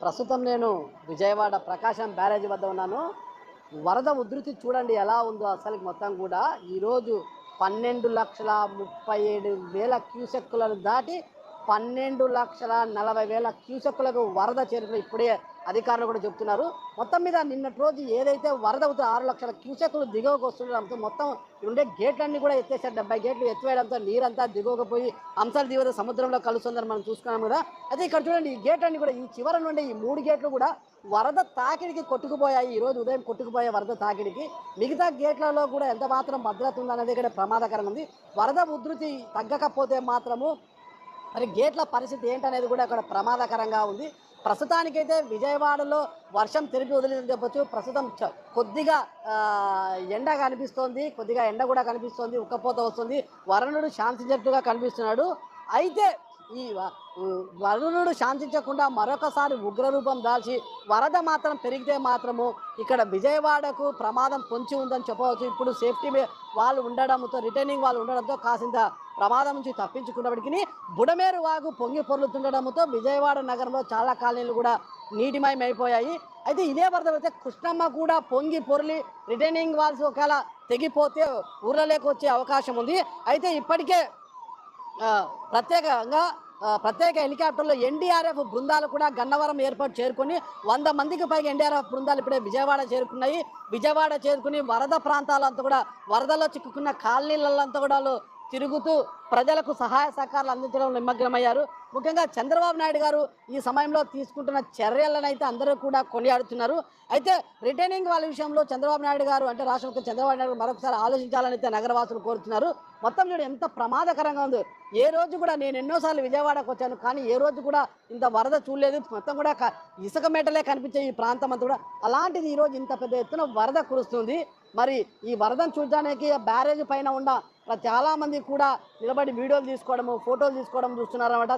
ప్రస్తుతం నేను విజయవాడ ప్రకాశం బ్యారేజ్ వద్ద ఉన్నాను. వరద ఉధృతి చూడండి ఎలా ఉందో అసలుకి మొత్తం కూడా. ఈరోజు 12,37,000 క్యూసెక్కులను దాటి 12,40,000 క్యూసెక్కులకు వరద చేరుకుని ఇప్పుడే అధికారులు కూడా చెప్తున్నారు. మొత్తం మీద నిన్నటి రోజు ఏదైతే వరద అవుతుందో 6 లక్షల క్యూసెక్కులు దిగువకు వస్తుండడంతో మొత్తం ఉండే గేట్లన్నీ కూడా ఎత్తేసారు. 70 గేట్లు ఎత్తివేయడంతో నీరంతా దిగువకు పోయి అంశాల దిగువ సముద్రంలో కలుస్తుందని మనం చూసుకున్నాం కదా. అయితే ఇక్కడ చూడండి, ఈ గేట్లన్నీ కూడా ఈ చివరి నుండి ఈ 3 గేట్లు కూడా వరద తాకిడికి కొట్టుకుపోయాయి. ఈరోజు ఉదయం కొట్టుకుపోయే వరద తాకిడికి మిగతా గేట్లలో కూడా ఎంత మాత్రం భద్రత ఉందనేది ఇక్కడ ప్రమాదకరంగా ఉంది. వరద ఉధృతి తగ్గకపోతే మాత్రము మరి గేట్ల పరిస్థితి ఏంటనేది కూడా అక్కడ ప్రమాదకరంగా ఉంది. ప్రస్తుతానికైతే విజయవాడలో వర్షం తిరిగి వదిలిందని చెప్పొచ్చు. ప్రస్తుతం కొద్దిగా ఎండ కనిపిస్తోంది, కొద్దిగా ఎండ కూడా కనిపిస్తోంది, ఉక్కపోత వస్తుంది. వరుణుడు శాంతించినట్టుగా కనిపిస్తున్నాడు. అయితే ఈ వరుణుడు శాంతించకుండా మరొకసారి ఉగ్రరూపం దాల్చి వరద మాత్రం పెరిగితే మాత్రము ఇక్కడ విజయవాడకు ప్రమాదం పొంచి ఉందని చెప్పవచ్చు. ఇప్పుడు సేఫ్టీ వాళ్ళు ఉండడంతో, రిటైనింగ్ వాళ్ళు ఉండడంతో కాసింత ప్రమాదం నుంచి తప్పించుకున్నప్పటికీ బుడమేరు వాగు పొంగి పొర్లుతుండడంతో విజయవాడ నగరంలో చాలా కాలనీలు కూడా నీటిమయం అయిపోయాయి. అయితే ఇదే వరద అయితే కృష్ణమ్మ కూడా పొంగి పొర్లి రిటైనింగ్ వాల్స్ ఒకవేళ తెగిపోతే ఊర్లలోకి వచ్చే అవకాశం ఉంది. అయితే ఇప్పటికే ప్రత్యేక హెలికాప్టర్లో ఎన్డీఆర్ఎఫ్ బృందాలు కూడా గన్నవరం ఎయిర్పోర్ట్ చేరుకొని 100 మందికి పైగా ఎన్డీఆర్ఎఫ్ బృందాలు ఇప్పుడే విజయవాడ చేరుకున్నాయి. విజయవాడ చేరుకుని వరద ప్రాంతాలంతా కూడా, వరదలో చిక్కుకున్న కాలనీలంతా కూడా తిరుగుతూ ప్రజలకు సహాయ సహకారాలు అందించడంలో నిమగ్నమయ్యారు. ముఖ్యంగా చంద్రబాబు నాయుడు గారు ఈ సమయంలో తీసుకుంటున్న చర్యలను అయితే అందరూ కూడా కొనియాడుతున్నారు. అయితే రిటైనింగ్ వాళ్ళ విషయంలో చంద్రబాబు నాయుడు గారు అంటే రాష్ట్ర ముఖ్యమంత్రి చంద్రబాబు నాయుడు గారు మరొకసారి ఆలోచించాలని అయితే నగరవాసులు కోరుతున్నారు. మొత్తం చూడు ఎంత ప్రమాదకరంగా ఉంది. ఏ రోజు కూడా నేను ఎన్నోసార్లు విజయవాడకు వచ్చాను, కానీ ఏ రోజు కూడా ఇంత వరద చూడలేదు. మొత్తం కూడా ఇసుక మేటలే కనిపించే ఈ ప్రాంతం అంతా కూడా. అలాంటిది ఈరోజు ఇంత పెద్ద ఎత్తున వరద కురుస్తుంది. మరి ఈ వరదను చూడడానికి బ్యారేజ్ పైన ఉన్న చాలామంది కూడా నిలబడి వీడియోలు తీసుకోవడము, ఫోటోలు తీసుకోవడం చూస్తున్నారన్నమాట.